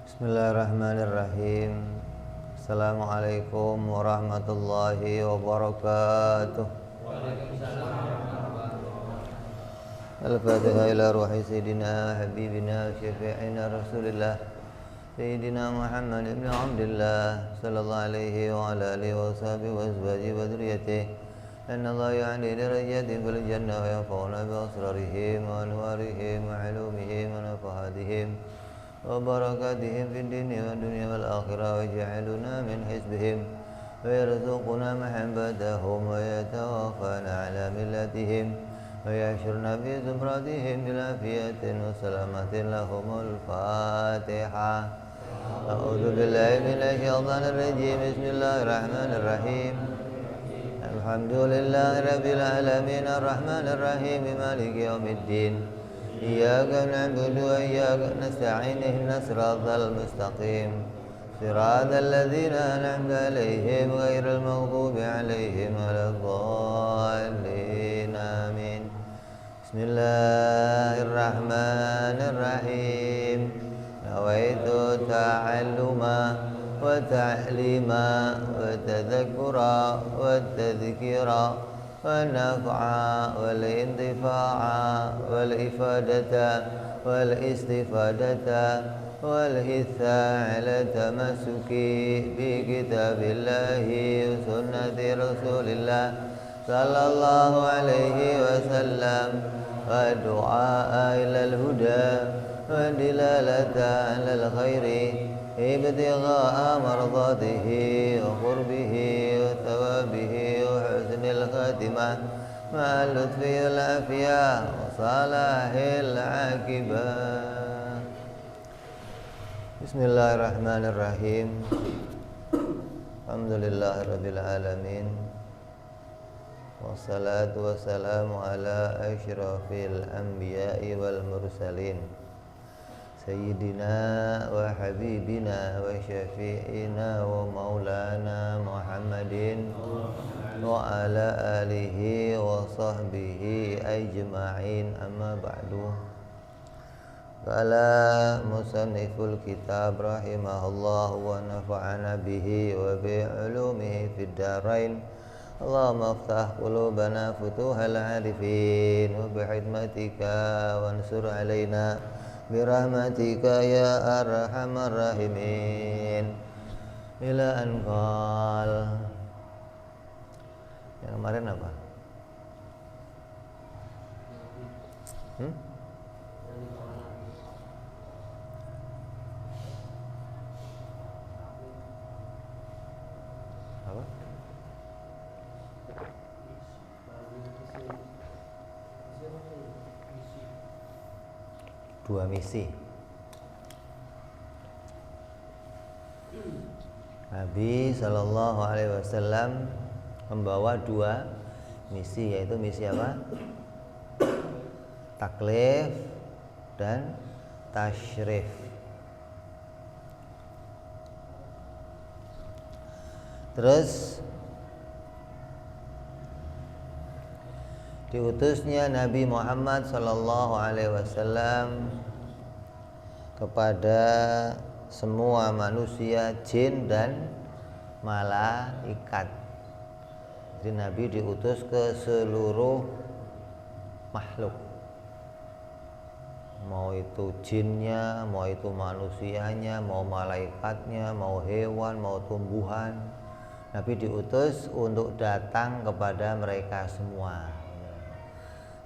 Bismillahirrahmanirrahim. Assalamualaikum warahmatullahi wabarakatuh. Al-Fatihah ila ruhi Sayyidina Habibina Syafi'ina Rasulillah Sayyidina Muhammad ibn Abdullah Sallallahu alaihi wa ala alihi wa sahbihi wa azwajihi wa dhurriyyatihi Anna Allah ya'li darajatin fil jannah wa yanfa'una bi asrarihim wa anwarihim wa ulumihim wa nafahatihim wa barakatihim fid dini wa dunya wal akhirah wa ja'aluna min hizbihim wa yarzuquna mahabbatahum wa yatawaffana ala millatihim wa yahsyurna fi zumratihim bil afiyatin wa salamatin lahumul Fatihah. A'udzu billahi minasy syaithanir rajim. Bismillahirrahmanirrahim. Alhamdulillahi rabbil alamin arrahmanir rahim maliki yaumiddin. Iyyaka na'budu wa iyyaka nasta'in ihdinas siratal mustaqim. Siratal ladzina an'amta 'alaihim ghairil maghdubi 'alaihim waladdallin. Amin. Bismillahirrahmanirrahim. Nawaitu ta'alluma wa ta'lima wa tadhakkura wa tadhkira wa naf'a wal intifa'a wal ifadata wal istifadata wal hitha ala tamassuki bi kitabillahi wa sunnati rasulillah sallallahu alaihi wasallam wa du'a ilal huda wa dilalata alal khairi ibtigha'a mardatihi wa qurbihi wa thawabihi wa husnil khatimah ma'al lutfi wal afiyah wa salahil aqibah. Bismillahirrahmanirrahim. Alhamdulillahirabbil alamin. Wassalatu wassalamu ala asyrafil anbiya'i wal mursalin Sayyidina wa habibina wa syafi'ina wa maulana Muhammadin wa ala alihi wa sahbihi ajma'in, amma ba'du. Qala musanniful kitab rahimahullah wa nafa'ana bihi wa bi'ulumihi fid darain. Allahumma aftah qulubana futuhal arifin wa bihidmatika wansur alaina birahmatika ya arhamar rahimin. Ila anqal. Yang kemarin apa? Apa? Dua misi. Nabi Sallallahu Alaihi Wasallam membawa dua misi, yaitu misi apa? Taklif dan tasyrif. Terus diutusnya Nabi Muhammad Sallallahu Alaihi Wasallam kepada semua manusia, jin dan malaikat. Jadi Nabi diutus ke seluruh makhluk, mau itu jinnya, mau itu manusianya, mau malaikatnya, mau hewan, mau tumbuhan. Nabi diutus untuk datang kepada mereka semua.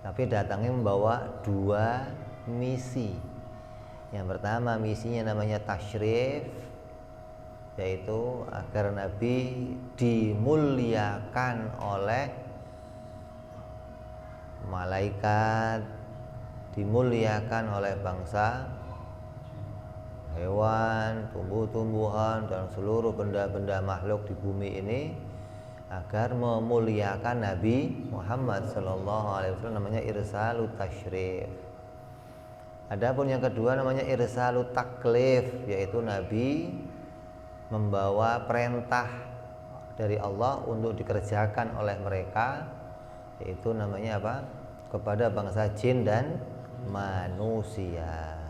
Tapi datangnya membawa dua misi. Yang pertama misinya namanya tasyrif, yaitu agar Nabi dimuliakan oleh malaikat, dimuliakan oleh bangsa hewan, tumbuh-tumbuhan, dan seluruh benda-benda makhluk di bumi ini, agar memuliakan Nabi Muhammad Sallallahu Alaihi Wasallam, namanya irsalut tasyrif. Adapun yang kedua namanya irsalut taklif, yaitu Nabi membawa perintah dari Allah untuk dikerjakan oleh mereka, yaitu namanya apa? Kepada bangsa jin dan manusia.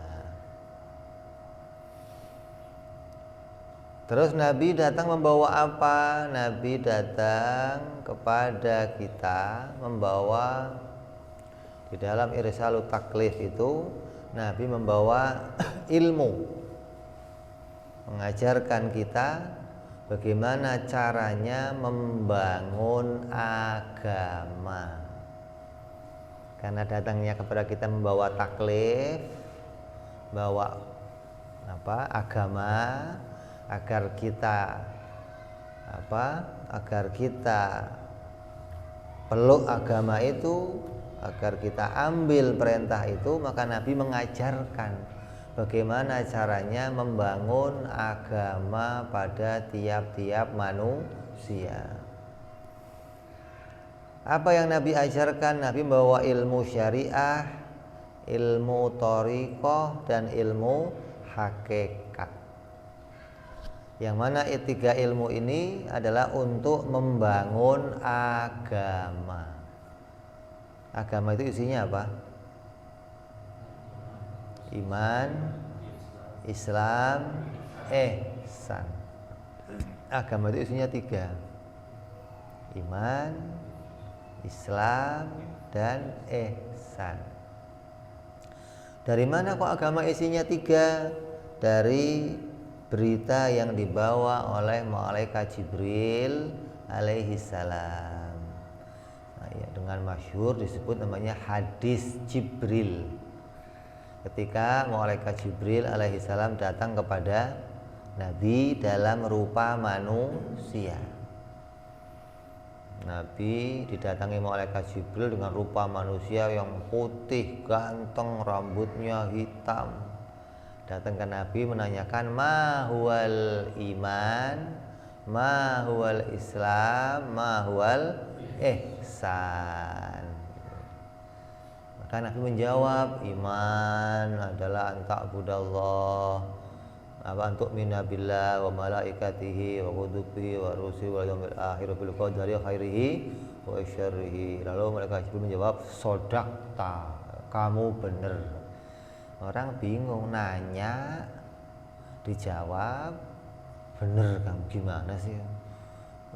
Terus Nabi datang membawa apa? Nabi datang kepada kita membawa, di dalam irsalut taklif itu Nabi membawa ilmu, mengajarkan kita bagaimana caranya membangun agama. Karena datangnya kepada kita membawa taklif, bawa agama, agar kita peluk agama itu, agar kita ambil perintah itu, maka Nabi mengajarkan bagaimana caranya membangun agama pada tiap-tiap manusia. Apa yang Nabi ajarkan? Nabi membawa ilmu syariah, ilmu thariqah, dan ilmu hakikat. Yang mana tiga ilmu ini adalah untuk membangun agama. Agama itu isinya apa? Iman, Islam, ihsan. Agama itu isinya tiga: iman, Islam, dan ihsan. Dari mana kok agama isinya tiga? Dari berita yang dibawa oleh malaikat Jibril alaihi salam. Dengan masyhur disebut namanya hadis Jibril. Ketika malaikat Jibril alaihi salam datang kepada Nabi dalam rupa manusia. Nabi didatangi malaikat Jibril dengan rupa manusia yang putih, ganteng, rambutnya hitam. Datang ke Nabi menanyakan ma huwal iman, ma huwal Islam, ma huwal ihsan. Maka Nabi menjawab, iman adalah anta'budallah, antuk minabillah wa malaikatihi wa kutubihi wa rusulihi wa yaumil akhir bil qadari khairihi wa syarrihi. Lalu malaikat Jibril menjawab, sodakta, kamu benar. Orang bingung, nanya dijawab bener, kamu gimana sih?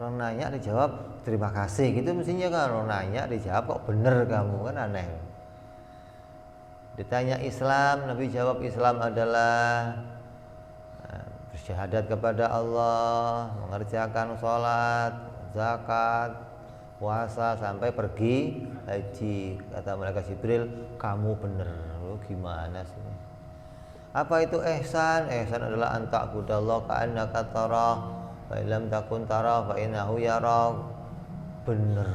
Orang nanya dijawab terima kasih gitu mestinya kan. Orang nanya dijawab kok bener kamu, kan aneh. Ditanya Islam, Nabi jawab Islam adalah bersyahadat kepada Allah, mengerjakan sholat, zakat, puasa, sampai pergi haji. Kata malaikat Jibril, kamu bener. Gimana sih? Apa itu ihsan? Ihsan adalah anta'budallah ka'annaka tarah fa illam takun tarah fa innahu yarak. Bener.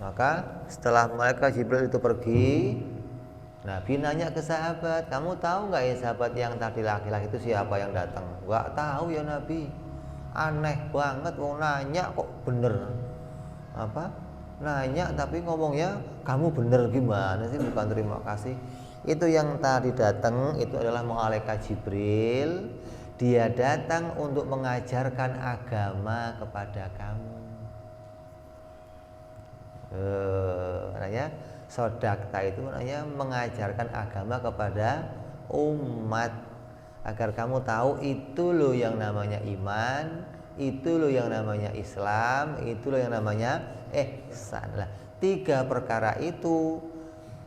Maka setelah malaikat Jibril itu pergi, Nabi nanya ke sahabat, kamu tahu nggak ya sahabat yang tadi laki-laki itu siapa yang datang? Nggak tahu ya Nabi. Aneh banget, mau nanya kok bener. Nanya tapi ngomongnya kamu bener, gimana sih? Bukan terima kasih. Itu yang tadi datang itu adalah malaikat Jibril. Dia datang untuk mengajarkan agama kepada kamu. Makanya sodakta itu maknanya mengajarkan agama kepada umat, agar kamu tahu itu loh yang namanya iman, itu loh yang namanya Islam, itu loh yang namanya ihsan. Lah, tiga perkara itu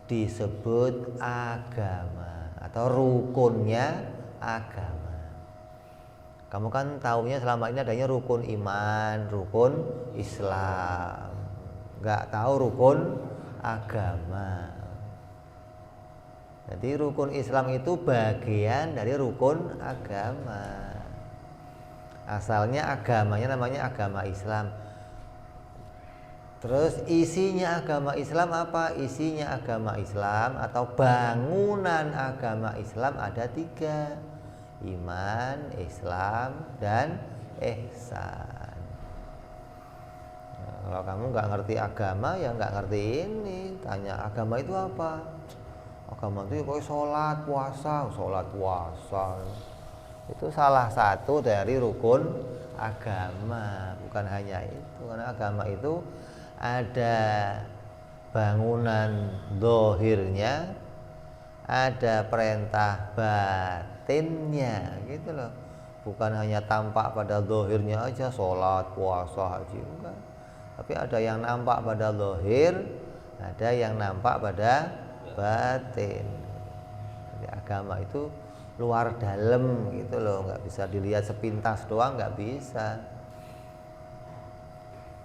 disebut agama atau rukunnya agama. Kamu kan tahunya selama ini adanya rukun iman, rukun Islam, nggak tahu rukun agama. Jadi rukun Islam itu bagian dari rukun agama. Asalnya agamanya namanya agama Islam. Terus isinya agama Islam apa? Isinya agama Islam atau bangunan agama Islam ada tiga: iman, Islam, dan ihsan. Nah, kalau kamu nggak ngerti agama ya nggak ngerti ini. Tanya agama itu apa? Agama itu pokoknya sholat puasa. Itu salah satu dari rukun agama. Bukan hanya itu, karena agama itu ada bangunan dohirnya, ada perintah batinnya gitu loh. Bukan hanya tampak pada zahirnya aja, sholat, puasa, haji, enggak. Tapi ada yang nampak pada zahir, ada yang nampak pada batin. Jadi agama itu luar dalam gitu loh, nggak bisa dilihat sepintas doang, nggak bisa.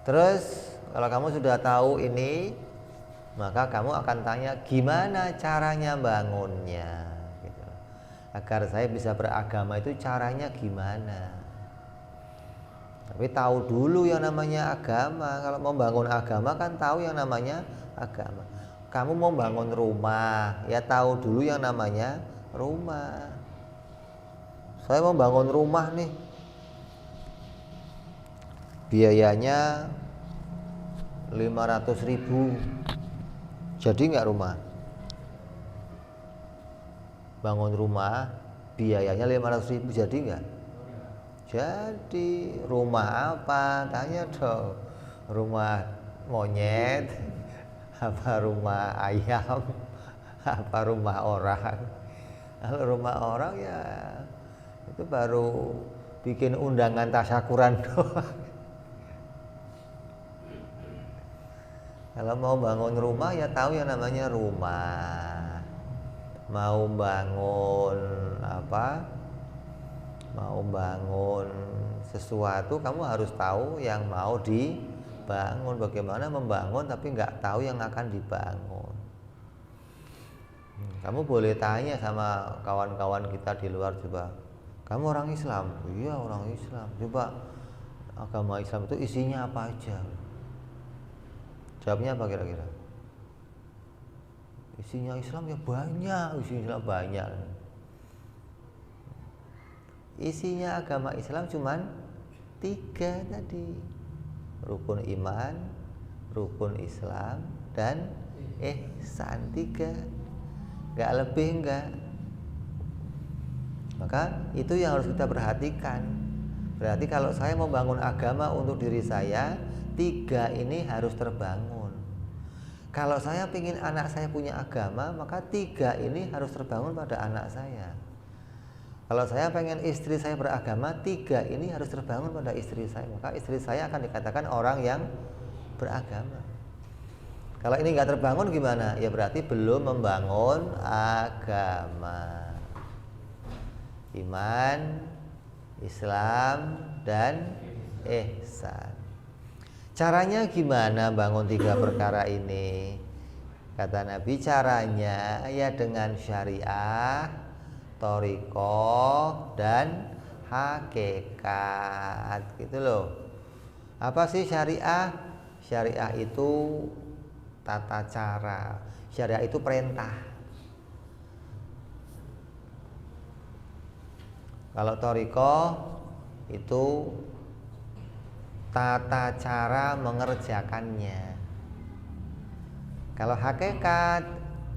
Terus kalau kamu sudah tahu ini, maka kamu akan tanya gimana caranya bangunnya gitu. Agar saya bisa beragama itu caranya gimana. Tapi tahu dulu yang namanya agama. Kalau mau bangun agama kan tahu yang namanya agama. Kamu mau bangun rumah, ya tahu dulu yang namanya rumah. Saya mau bangun rumah nih, biayanya 500.000. Jadi nggak rumah? Bangun rumah biayanya 500.000, jadi nggak? Jadi rumah apa? Tanya dong. Rumah monyet, apa rumah ayam, apa rumah orang? Kalau rumah orang ya itu baru bikin undangan tasyakuran doang. Kalau mau bangun rumah ya tahu yang namanya rumah. Mau bangun apa? Mau bangun sesuatu kamu harus tahu yang mau dibangun. Bagaimana membangun tapi nggak tahu yang akan dibangun. Kamu boleh tanya sama kawan-kawan kita di luar, coba, kamu orang Islam? Iya orang Islam. Coba agama Islam itu isinya apa aja? Jawabnya apa kira-kira? Isinya Islam ya banyak, isinya banyak. Isinya agama Islam cuman 3 tadi. Rukun iman, rukun Islam, dan ihsan. 3. Gak lebih, enggak. Maka itu yang harus kita perhatikan. Berarti kalau saya mau bangun agama untuk diri saya, 3 ini harus terbangun. Kalau saya ingin anak saya punya agama, maka 3 ini harus terbangun pada anak saya. Kalau saya pengen istri saya beragama, 3 ini harus terbangun pada istri saya. Maka istri saya akan dikatakan orang yang beragama. Kalau ini nggak terbangun gimana? Ya berarti belum membangun agama. Iman, Islam, dan ihsan. Caranya gimana bangun 3 perkara ini? Kata Nabi, caranya ya dengan syariah, thariqah, dan hakikat gitu loh. Apa sih syariah? Syariah itu tata cara. Syariah itu perintah. Kalau thariqah itu tata cara mengerjakannya. Kalau hakikat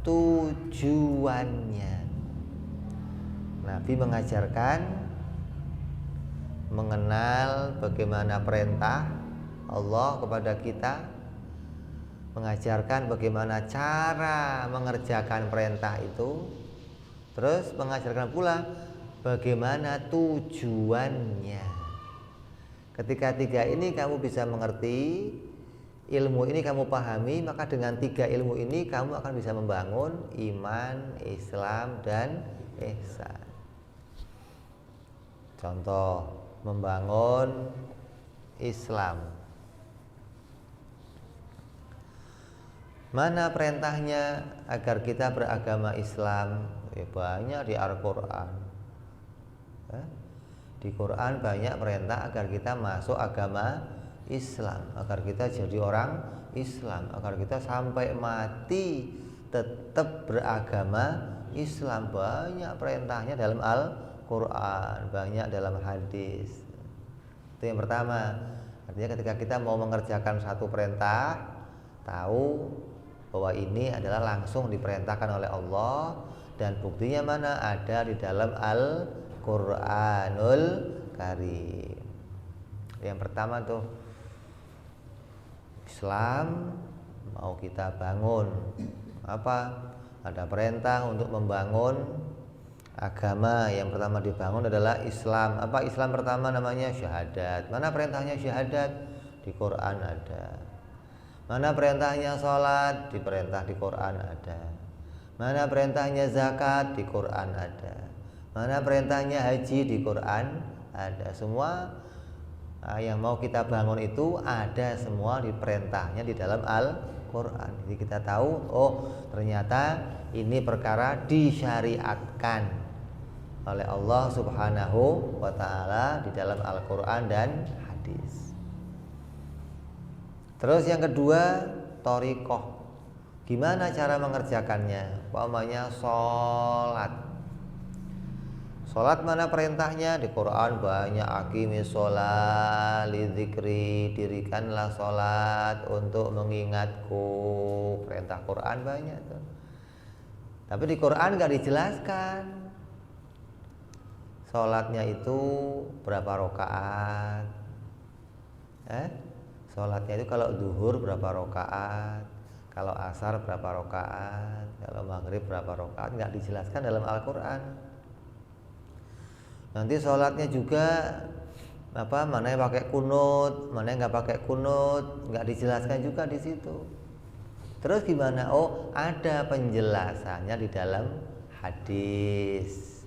tujuannya. Nabi mengajarkan mengenal bagaimana perintah Allah kepada kita, mengajarkan bagaimana cara mengerjakan perintah itu, terus mengajarkan pula bagaimana tujuannya. Ketika 3 ini kamu bisa mengerti, ilmu ini kamu pahami, maka dengan 3 ilmu ini kamu akan bisa membangun iman, Islam, dan ihsan. Contoh, membangun Islam. Mana perintahnya agar kita beragama Islam? Ya, banyak di Al-Quran. Di Quran banyak perintah agar kita masuk agama Islam, agar kita jadi orang Islam, agar kita sampai mati tetap beragama Islam. Banyak perintahnya dalam Al-Quran, banyak dalam hadis. Itu yang pertama. Artinya ketika kita mau mengerjakan satu perintah, tahu bahwa ini adalah langsung diperintahkan oleh Allah, dan buktinya mana? Ada di dalam Al-Quranul Karim. Yang pertama tuh, Islam mau kita bangun. Apa? Ada perintah untuk membangun agama yang pertama dibangun adalah Islam. Apa Islam pertama? Namanya syahadat. Mana perintahnya syahadat? Di Quran ada. Mana perintahnya sholat? Diperintah di Quran ada. Mana perintahnya zakat? Di Quran ada. Mana perintahnya haji? Di Quran ada. Semua yang mau kita bangun itu ada semua di perintahnya di dalam Al-Quran. Jadi kita tahu, oh ternyata ini perkara disyariatkan oleh Allah Subhanahu wa ta'ala di dalam Al-Quran dan hadis. Terus yang kedua, thoriqah. Gimana cara mengerjakannya? Umpamanya sholat. Sholat mana perintahnya? Di Quran banyak, aqimis sholat lidzikri, dirikanlah sholat untuk mengingatku. Perintah Quran banyak tuh. Tapi di Quran gak dijelaskan sholatnya itu berapa rakaat. Sholatnya itu kalau zuhur berapa rakaat, kalau asar berapa rakaat, kalau maghrib berapa rakaat, nggak dijelaskan dalam Al-Quran. Nanti sholatnya juga mana yang pakai kunut, mana yang nggak pakai kunut, nggak dijelaskan juga di situ. Terus gimana? Oh, ada penjelasannya di dalam hadis.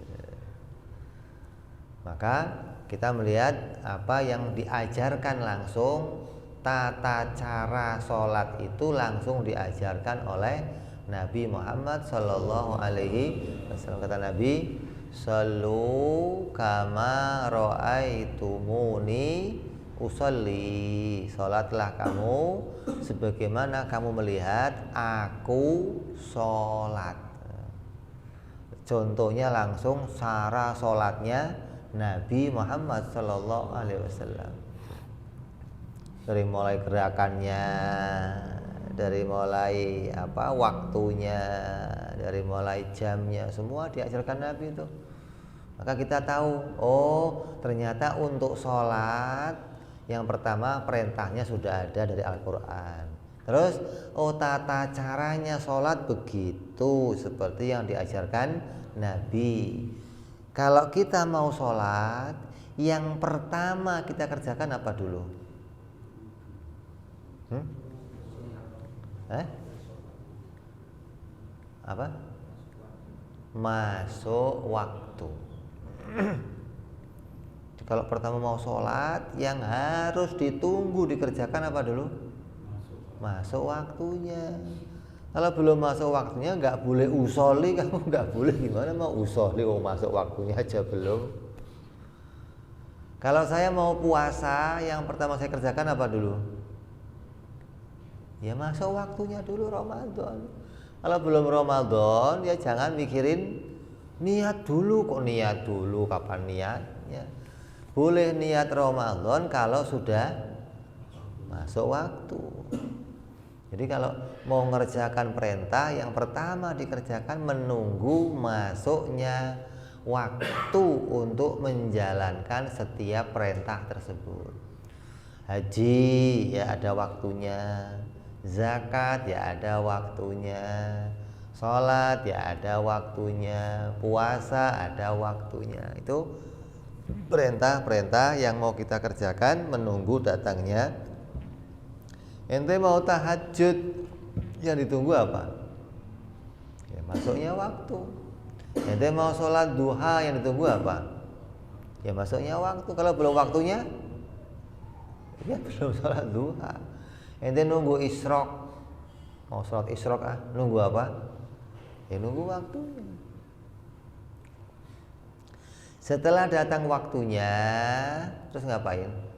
Maka kita melihat apa yang diajarkan langsung, tata cara sholat itu langsung diajarkan oleh Nabi Muhammad Sallallahu Alaihi Wasallam. Kata Nabi, "Sallu kama ra'aitumuni usolli." Sholatlah kamu sebagaimana kamu melihat aku sholat. Contohnya langsung cara sholatnya Nabi Muhammad Sallallahu Alaihi Wasallam. Dari mulai gerakannya, dari mulai waktunya, dari mulai jamnya, semua diajarkan Nabi itu. Maka kita tahu, oh ternyata untuk sholat yang pertama perintahnya sudah ada dari Al-Quran. Terus, oh tata caranya sholat begitu seperti yang diajarkan Nabi. Kalau kita mau sholat, yang pertama kita kerjakan apa dulu? Apa? Masuk waktu. Kalau pertama mau sholat, yang harus ditunggu dikerjakan apa dulu? Masuk waktunya. Kalau belum masuk waktunya nggak boleh usolli, kamu nggak boleh. Gimana mau usolli? Oh masuk waktunya aja belum. Kalau saya mau puasa, yang pertama saya kerjakan apa dulu? Ya masuk waktunya dulu Ramadan. Kalau belum Ramadan ya jangan mikirin niat dulu. Kok niat dulu? Kapan niatnya? Boleh niat Ramadan kalau sudah masuk waktu. Jadi kalau mau mengerjakan perintah, yang pertama dikerjakan menunggu masuknya waktu untuk menjalankan setiap perintah tersebut. Haji ya ada waktunya, zakat ya ada waktunya, sholat ya ada waktunya, puasa ada waktunya. Itu perintah-perintah yang mau kita kerjakan menunggu datangnya. Ente mau tahajud, yang ditunggu apa? Ya masuknya waktu. Ente mau sholat duha, yang ditunggu apa? Ya masuknya waktu. Kalau belum waktunya, ya belum sholat duha. Ente nunggu isyraq, mau sholat isyraq nunggu apa? Ya nunggu waktunya. Setelah datang waktunya, terus ngapain?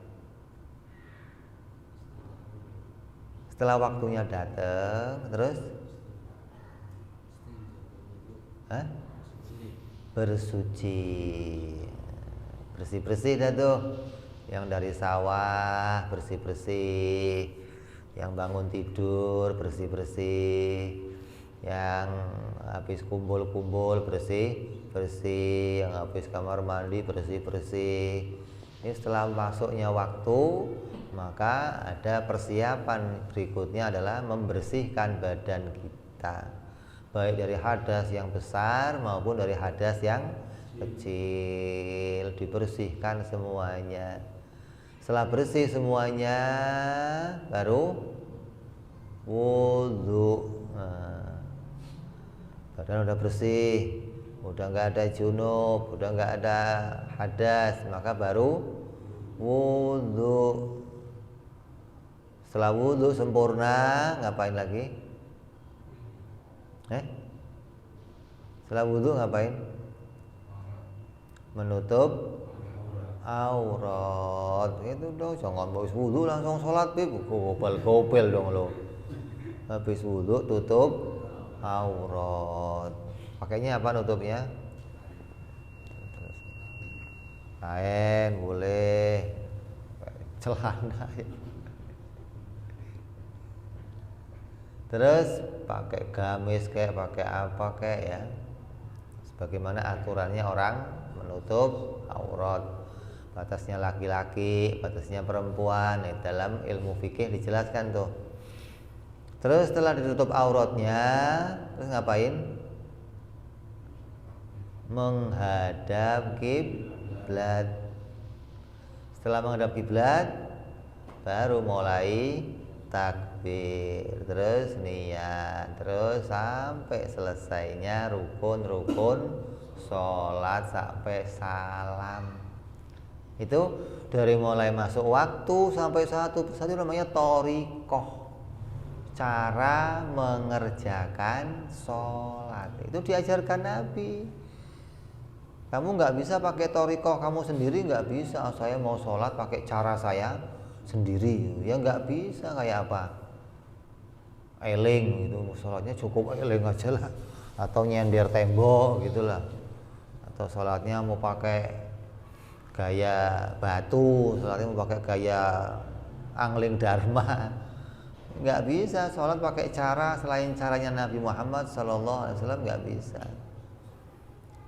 Setelah waktunya datang, terus bersuci, bersih-bersih dah tuh. Yang dari sawah bersih-bersih, yang bangun tidur bersih-bersih, yang habis kumpul-kumpul bersih-bersih, yang habis kamar mandi bersih-bersih. Ini setelah masuknya waktu, maka ada persiapan berikutnya adalah membersihkan badan kita. baik dari hadas yang besar maupun dari hadas yang kecil, dibersihkan semuanya. Setelah bersih semuanya baru wudhu. Badan udah bersih, udah nggak ada junub, udah nggak ada hadas, maka baru wudhu. Setelah wudhu sempurna, ngapain lagi? Setelah wudhu ngapain? Menutup aurat. Itu dong, jangan habis wudhu langsung sholat, gopel dong lo. Habis wudhu tutup aurat. Pakainya apa nutupnya? Kain boleh, celana. Terus pakai gamis kayak pakai apa kayak ya. Sebagaimana aturannya orang menutup aurat. Batasnya laki-laki, batasnya perempuan. Dalam ilmu fikih dijelaskan tuh. Terus setelah ditutup auratnya, terus ngapain? Menghadap kiblat. Setelah menghadap kiblat, baru mulai takbir, terus niat, terus sampai selesainya rukun-rukun sholat sampai salam. Itu dari mulai masuk waktu sampai satu persatu namanya thoriqoh. Cara mengerjakan sholat itu diajarkan Nabi. Kamu nggak bisa pakai thoriqoh kamu sendiri, nggak bisa. Saya mau sholat pakai cara saya sendiri, ya nggak bisa. Kayak apa? Eling gitu, sholatnya cukup eling aja lah, atau nyender tembok gitulah, atau sholatnya mau pakai gaya batu, sholatnya mau pakai gaya angling dharma. Nggak bisa sholat pakai cara selain caranya Nabi Muhammad SAW, nggak bisa.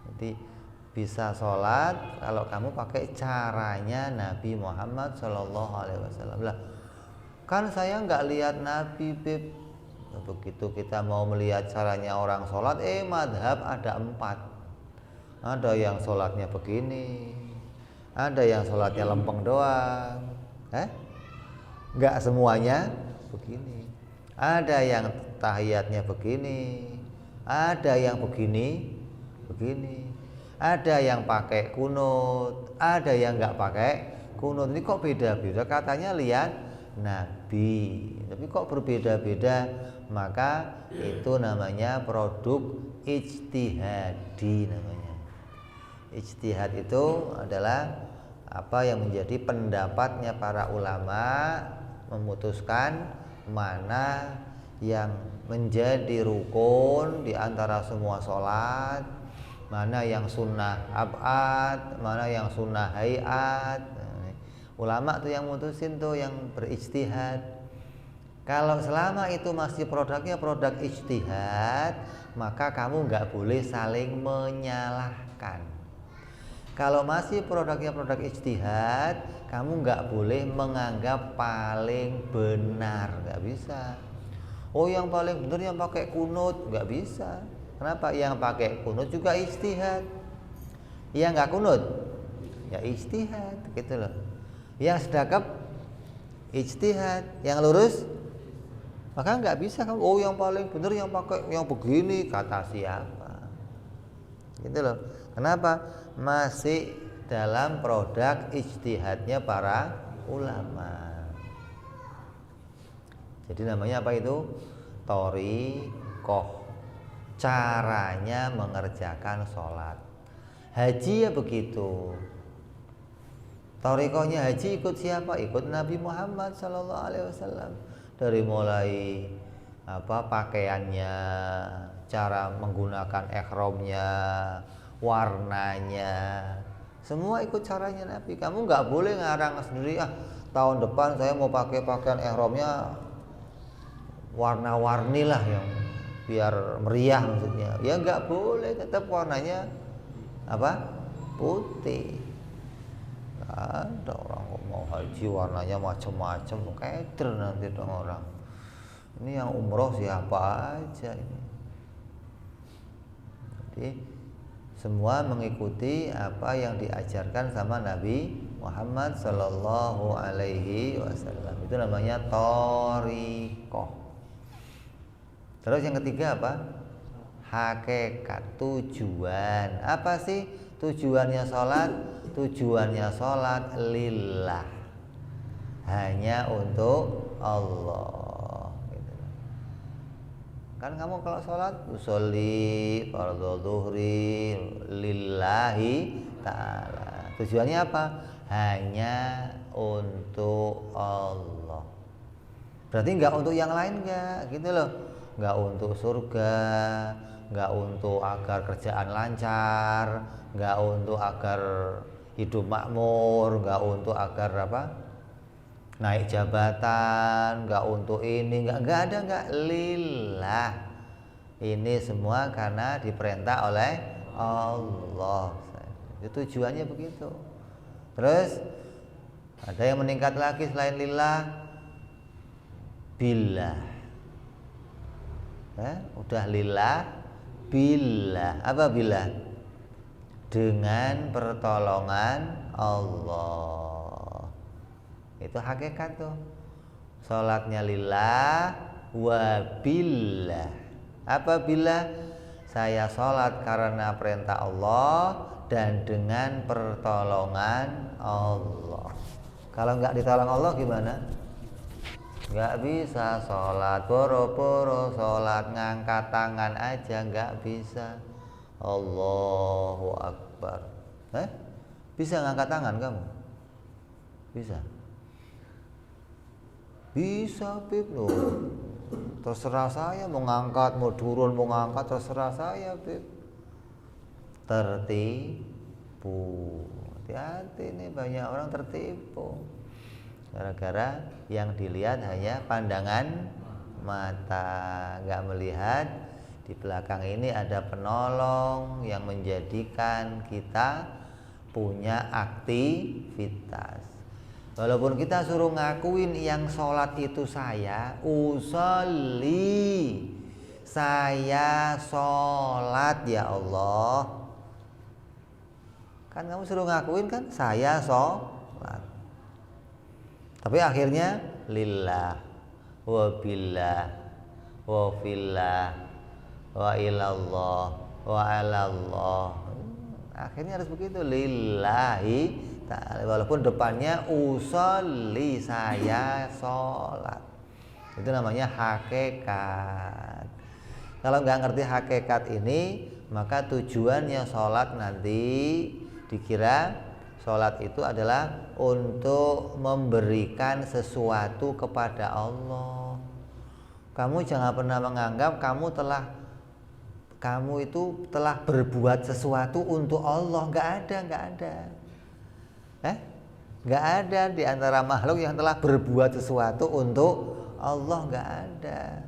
Jadi bisa sholat kalau kamu pakai caranya Nabi Muhammad SAW. Lah, kan saya nggak lihat Nabi, Beb. Begitu kita mau melihat caranya orang sholat, madhab ada 4. Ada yang sholatnya begini, ada yang sholatnya lempeng doang, nggak semuanya begini. Ada yang tahiyatnya begini, ada yang begini. Ada yang pakai kunut, ada yang nggak pakai kunut. Ini kok beda-beda? Katanya lihat Nabi, tapi kok berbeda-beda? Maka itu namanya produk ijtihadi namanya. Ijtihad itu adalah apa yang menjadi pendapatnya para ulama, memutuskan mana yang menjadi rukun di antara semua sholat, mana yang sunnah ab'ad, mana yang sunnah hayat. Ulama tuh yang mutusin tuh, yang berijtihad. Kalau selama itu masih produknya produk ijtihad, maka kamu nggak boleh saling menyalahkan. Kalau masih produknya produk ijtihad, kamu nggak boleh menganggap paling benar, nggak bisa. Oh, yang paling benar yang pakai kunut, nggak bisa. Kenapa? Yang pakai kunut juga ijtihad. Yang nggak kunut, ya ijtihad, gitu loh. Yang sedekap ijtihad, yang lurus, maka nggak bisa kamu. Oh, yang paling benar yang pakai yang begini, kata siapa? Gitu loh. Kenapa? Masih dalam produk ijtihadnya para ulama. Jadi namanya apa itu? Thoriqoh. Caranya mengerjakan sholat. Haji ya begitu. Thoriqohnya haji ikut siapa? Ikut Nabi Muhammad SAW. Dari mulai pakaiannya, cara menggunakan ihramnya, warnanya, semua ikut caranya Nabi. Kamu nggak boleh ngarang sendiri. Tahun depan saya mau pakai pakaian ihramnya warna-warni lah, yang biar meriah maksudnya. Ya nggak boleh, tetap warnanya putih. Ada orang kok mau haji warnanya macam-macam, keder nanti dong orang. Ini yang umroh siapa aja ini? Jadi semua mengikuti apa yang diajarkan sama Nabi Muhammad Sallallahu Alaihi Wasallam. Itu namanya thariqah. Terus yang ketiga apa? Hakikat, tujuan. Apa sih tujuannya sholat? Tujuannya sholat lillah, hanya untuk Allah gitu. Kan kamu kalau sholat usolli fardhu dhuhri lillahi ta'ala, tujuannya apa? Hanya untuk Allah. Berarti nggak untuk yang lain, nggak gitu loh. Nggak untuk surga, nggak untuk agar kerjaan lancar, nggak untuk agar hidup makmur, nggak untuk agar apa, naik jabatan, nggak untuk ini, nggak ada, nggak, lillah. Ini semua karena diperintah oleh Allah. Itu tujuannya begitu. Terus ada yang meningkat lagi selain lillah, billah. Udah lillah, billah. Apa billah? Dengan pertolongan Allah. Itu hakikat tuh. Salatnya lillah wa billah. Apa billah? Saya salat karena perintah Allah dan dengan pertolongan Allah. Kalau nggak ditolong Allah gimana? Nggak bisa sholat, boro-boro sholat ngangkat tangan aja nggak bisa. Allahu Akbar. Bisa ngangkat tangan kamu? Bisa? Bisa, Bib loh. Terserah saya mau ngangkat, mau turun, mau ngangkat, terserah saya, Bib. Tertipu. Hati-hati nih, banyak orang tertipu. Gara-gara yang dilihat hanya pandangan mata, nggak melihat di belakang ini ada penolong yang menjadikan kita punya aktivitas. Walaupun kita suruh ngakuin yang sholat itu saya usolli, saya sholat ya Allah. Kan kamu suruh ngakuin kan saya sholat. Tapi akhirnya lillah wa billah wa fillah wa ilallah wa alallah. Akhirnya harus begitu, lillahi ta'ala. Walaupun depannya usolli, saya sholat. Itu namanya hakikat. Kalau nggak ngerti hakikat ini, maka tujuannya sholat nanti dikira sholat itu adalah untuk memberikan sesuatu kepada Allah. Kamu jangan pernah menganggap kamu itu telah berbuat sesuatu untuk Allah. Nggak ada. Nggak ada di antara makhluk yang telah berbuat sesuatu untuk Allah, nggak ada.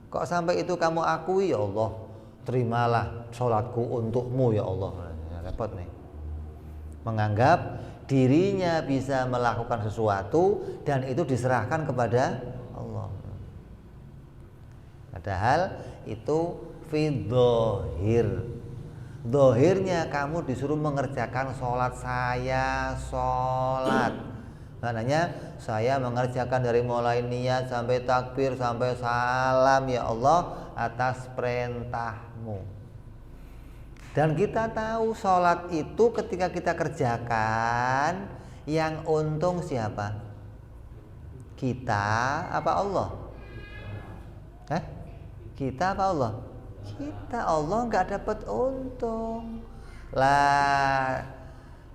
Kok sampai itu kamu akui, ya Allah, terimalah sholatku untukmu ya Allah. Repot nih. Menganggap dirinya bisa melakukan sesuatu dan itu diserahkan kepada Allah. Padahal itu fidzohir. Zohirnya kamu disuruh mengerjakan sholat, saya sholat. Maknanya saya mengerjakan dari mulai niat sampai takbir sampai salam ya Allah atas perintahmu. Dan kita tahu sholat itu ketika kita kerjakan yang untung siapa? Kita apa Allah? Kita apa Allah? Kita. Allah nggak dapat untung.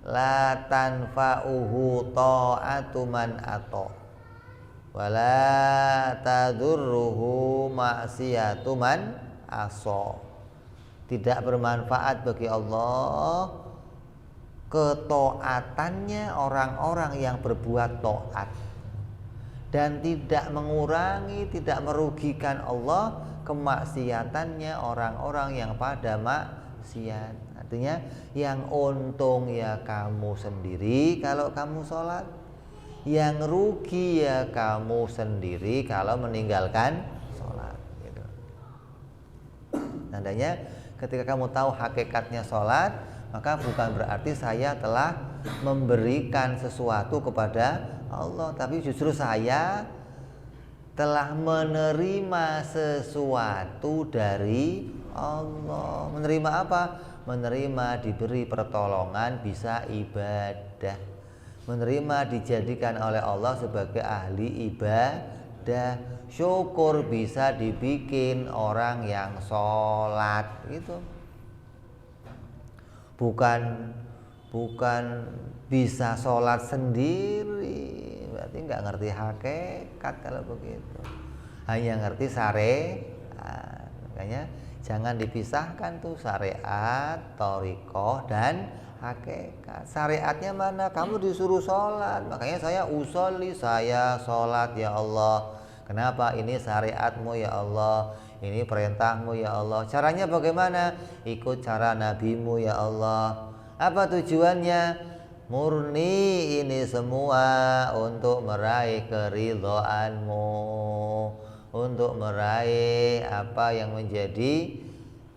La tanfa'uhu ta'atu man ato wala tadurruhu ma'siyatu man aso. Tidak bermanfaat bagi Allah ketaatannya orang-orang yang berbuat taat, dan tidak mengurangi, tidak merugikan Allah kemaksiatannya orang-orang yang pada maksiat. Artinya yang untung ya kamu sendiri kalau kamu sholat, yang rugi ya kamu sendiri kalau meninggalkan sholat gitu. Tandanya ketika kamu tahu hakikatnya sholat, maka bukan berarti saya telah memberikan sesuatu kepada Allah, tapi justru saya telah menerima sesuatu dari Allah. Menerima apa? Menerima diberi pertolongan bisa ibadah, menerima dijadikan oleh Allah sebagai ahli ibadah, syukur bisa dibikin orang yang sholat gitu. Bukan bisa sholat sendiri, berarti nggak ngerti hakikat kalau begitu, hanya ngerti syariat. Makanya jangan dipisahkan tuh syariat, thariqah dan hakikat. Syariatnya mana? Kamu disuruh sholat, makanya saya usolli, saya sholat ya Allah. Kenapa? Ini syariatmu ya Allah, ini perintahmu ya Allah. Caranya bagaimana? Ikut cara nabimu ya Allah. Apa tujuannya? Murni ini semua untuk meraih keridhaanmu, untuk meraih apa yang menjadi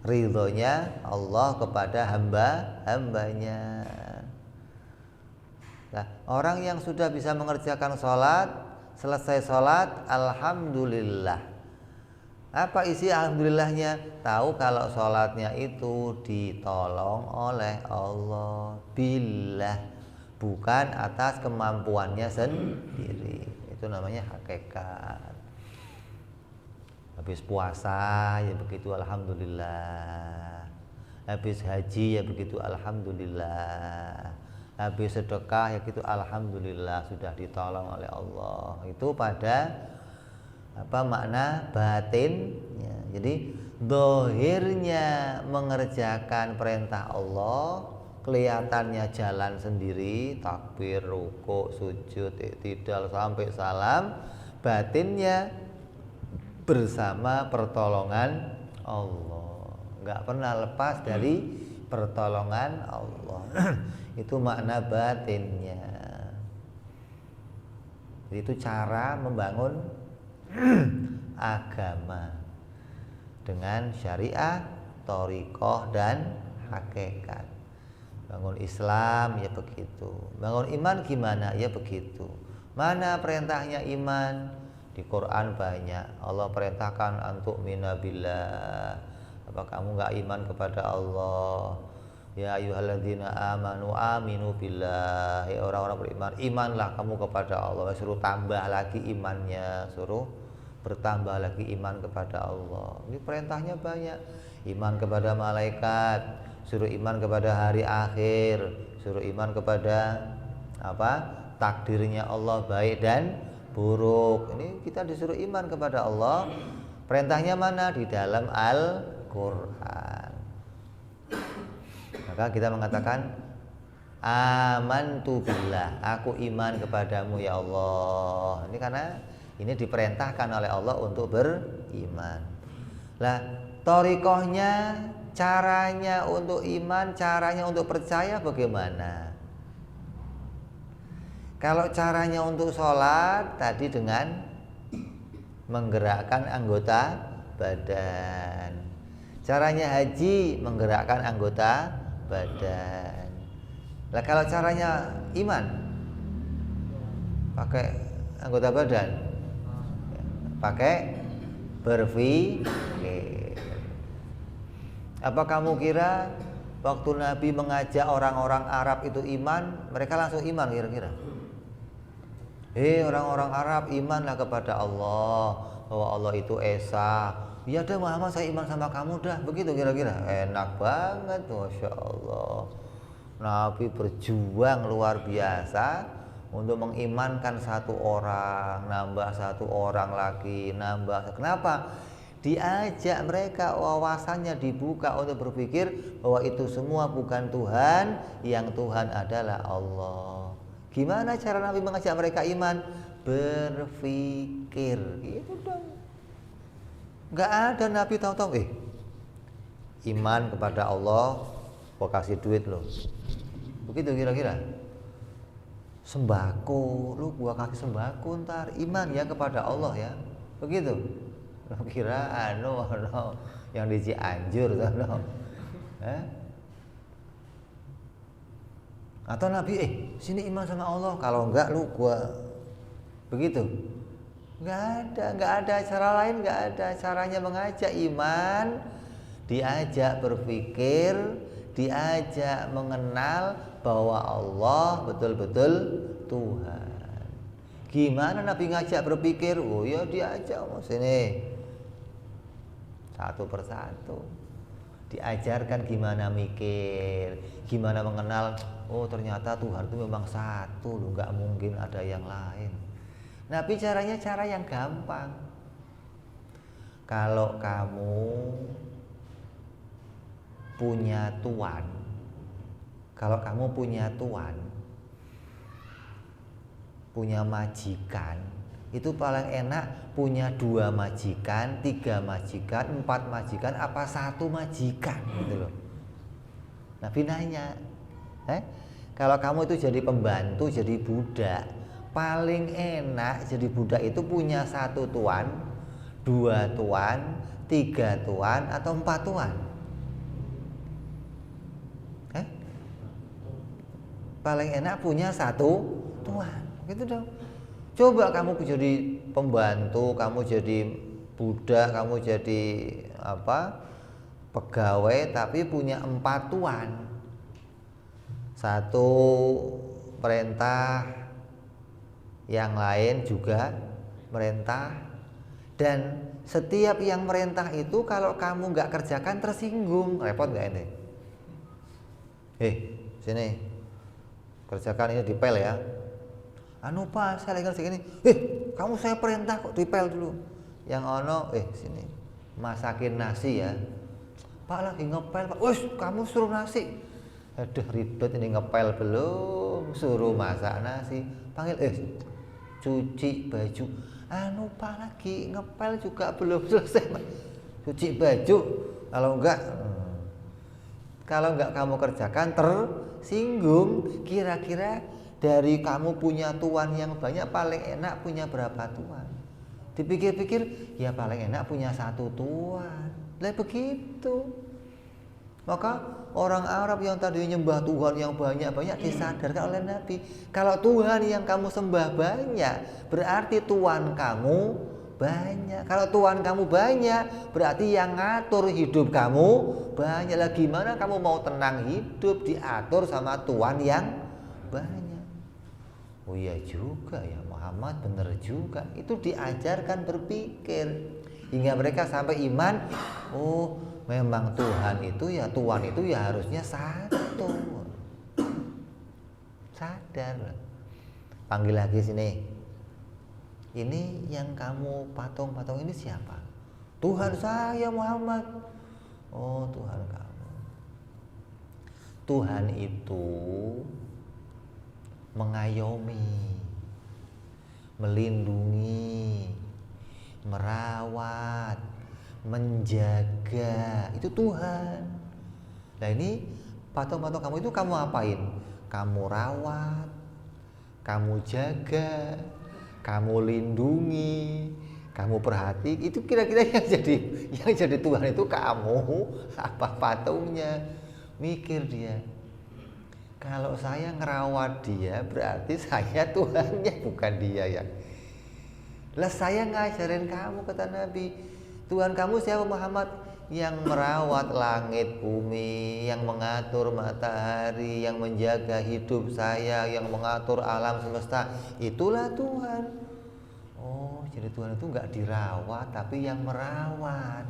ridhonya Allah kepada hamba-hambanya. Nah, orang yang sudah bisa mengerjakan sholat, selesai sholat, alhamdulillah. Apa isi alhamdulillahnya? Tahu kalau sholatnya itu ditolong oleh Allah billah, bukan atas kemampuannya sendiri. Itu namanya hakikat. Habis puasa ya begitu alhamdulillah, habis haji ya begitu alhamdulillah, habis sedekah ya gitu alhamdulillah sudah ditolong oleh Allah. Itu pada apa makna batinnya. Jadi zahirnya mengerjakan perintah Allah, kelihatannya jalan sendiri, takbir, rukuk, sujud, i'tidal sampai salam. Batinnya bersama pertolongan Allah, nggak pernah lepas dari pertolongan Allah. Itu makna batinnya. Jadi itu cara membangun agama dengan syariah, thariqah dan hakikat. Bangun Islam ya begitu, bangun iman gimana ya begitu. Mana perintahnya iman? Di Quran banyak. Allah perintahkan antuk minabillah. Apa kamu nggak iman kepada Allah? Ya ayyuhalladzina amanu aminu billah. Ya orang-orang beriman, imanlah kamu kepada Allah. Suruh tambah lagi imannya, suruh bertambah lagi iman kepada Allah. Ini perintahnya banyak. Iman kepada malaikat, suruh iman kepada hari akhir, suruh iman kepada apa? Takdirnya Allah baik dan buruk. Ini kita disuruh iman kepada Allah. Perintahnya mana? Di dalam Al-Qur'an. Maka kita mengatakan amantu billah, aku iman kepadamu ya Allah. Ini karena ini diperintahkan oleh Allah untuk beriman. Lah, thariqahnya, caranya untuk iman, caranya untuk percaya bagaimana? Kalau caranya untuk sholat tadi dengan menggerakkan anggota badan. Caranya haji menggerakkan anggota badan. Lah kalau caranya iman pakai anggota badan, pakai berpikir. Apa kamu kira waktu Nabi mengajak orang-orang Arab itu iman, mereka langsung iman kira-kira? Orang-orang Arab imanlah kepada Allah, bahwa Allah itu esa. Ya dah Muhammad, saya iman sama kamu dah. Begitu kira-kira. Enak banget, Masya Allah. Nabi berjuang luar biasa untuk mengimankan satu orang, nambah satu orang lagi, nambah. Kenapa? Diajak mereka, wawasannya dibuka untuk berpikir bahwa itu semua bukan Tuhan, yang Tuhan adalah Allah. Gimana cara Nabi mengajak mereka iman? Berpikir. Itu dong. Gak ada Nabi tahu-tahu iman kepada Allah, gua kasih duit loh. Begitu kira-kira. Sembako, lu gua kasih sembako ntar, iman ya kepada Allah ya. Begitu. Lu kira no, yang di Cianjur no. Atau Nabi, sini iman sama Allah, kalau enggak lu gua begitu. Enggak ada cara lain, enggak ada caranya mengajak iman, diajak berpikir, diajak mengenal bahwa Allah betul-betul Tuhan. Gimana Nabi ngajak berpikir? Oh ya diajak sini satu persatu. Diajarkan gimana mikir, gimana mengenal, oh ternyata Tuhan itu memang satu loh, nggak mungkin ada yang lain. Nabi caranya cara yang gampang. Kalau kamu punya tuan, punya majikan, itu paling enak punya 2 majikan, 3 majikan, 4 majikan, apa 1 majikan gitu loh. Nabi nanya, kalau kamu itu jadi pembantu, jadi budak, paling enak jadi budak itu punya 1 tuan, 2 tuan, 3 tuan, atau 4 tuan? Paling enak punya 1 tuan, gitu dong. Coba kamu jadi pembantu, kamu jadi budak, kamu jadi pegawai, tapi punya 4 tuan. 1 perintah, yang lain juga merintah, dan setiap yang merintah itu kalau kamu nggak kerjakan tersinggung, repot nggak ini? Sini, kerjakan ini, dipel ya. Pak, saya lagi ngerjain ini. Kamu saya perintah kok dipel dulu. Yang ono, sini, masakin nasi ya. Pak lagi ngepel, Pak. Kamu suruh nasi. Aduh ribet ini, ngepel belum, suruh masak nasi. Panggil, cuci baju. Pak lagi ngepel juga belum selesai, Pak. Cuci baju. Kalau enggak kamu kerjakan tersinggung. Kira-kira dari kamu punya tuan yang banyak, paling enak punya berapa tuan? Dipikir-pikir, ya paling enak punya 1 tuan. Lah begitu. Maka orang Arab yang tadi nyembah Tuhan yang banyak-banyak disadarkan oleh Nabi, kalau Tuhan yang kamu sembah banyak, berarti tuan kamu banyak. Kalau tuan kamu banyak, berarti yang ngatur hidup kamu banyak. Lah gimana kamu mau tenang hidup diatur sama tuan yang banyak? Oh iya juga ya Muhammad, bener juga. Itu diajarkan berpikir hingga mereka sampai iman. Oh memang Tuhan itu ya, Tuhan itu ya harusnya 1. Sadar. Panggil lagi sini. Ini yang kamu patung-patung ini siapa? Tuhan saya Muhammad. Oh Tuhan kamu. Tuhan itu mengayomi, melindungi, merawat, menjaga, itu Tuhan. Nah ini patung-patung kamu itu kamu apain? Kamu rawat, kamu jaga, kamu lindungi, kamu perhati. Itu kira-kira yang jadi Tuhan itu kamu, apa patungnya? Mikir dia. Kalau saya ngerawat dia, berarti saya Tuhannya, bukan dia ya. Lah saya ngajarin kamu, kata Nabi. Tuhan kamu siapa Muhammad? Yang merawat langit bumi, yang mengatur matahari, yang menjaga hidup saya, yang mengatur alam semesta. Itulah Tuhan. Oh, jadi Tuhan itu nggak dirawat, tapi yang merawat.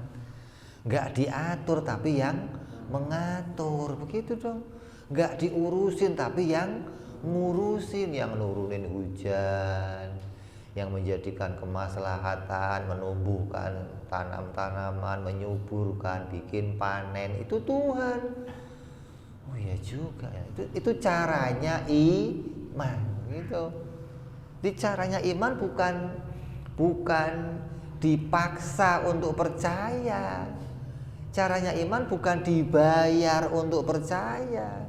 Nggak diatur, tapi yang mengatur. Begitu dong. Nggak diurusin tapi yang ngurusin, yang nurunin hujan, yang menjadikan kemaslahatan, menumbuhkan tanam-tanaman, menyuburkan, bikin panen, itu Tuhan. Oh iya juga ya. Itu caranya iman gitu. Di caranya iman bukan dipaksa untuk percaya. Caranya iman bukan dibayar untuk percaya.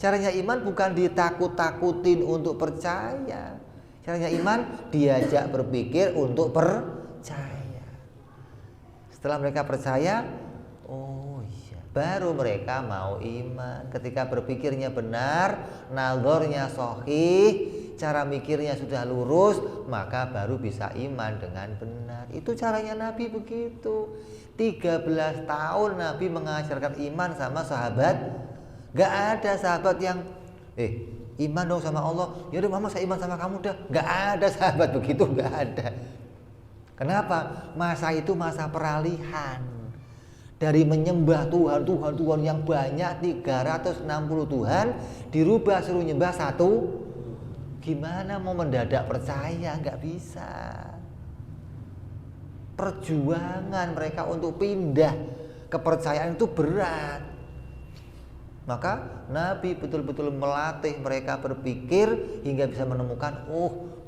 Caranya iman bukan ditakut-takutin untuk percaya. Caranya iman diajak berpikir untuk percaya. Setelah mereka percaya, oh iya, baru mereka mau iman. Ketika berpikirnya benar, nalornya sahih, cara mikirnya sudah lurus, maka baru bisa iman dengan benar. Itu caranya Nabi begitu. 13 tahun Nabi mengajarkan iman sama sahabat. Gak ada sahabat yang iman dong sama Allah. Ya udah mama saya iman sama kamu dah. Gak ada sahabat begitu, gak ada. Kenapa? Masa itu masa peralihan. Dari menyembah Tuhan yang banyak 360 Tuhan dirubah suruh nyembah satu. Gimana mau mendadak percaya? Gak bisa. Perjuangan mereka untuk pindah kepercayaan itu berat. Maka Nabi betul-betul melatih mereka berpikir hingga bisa menemukan,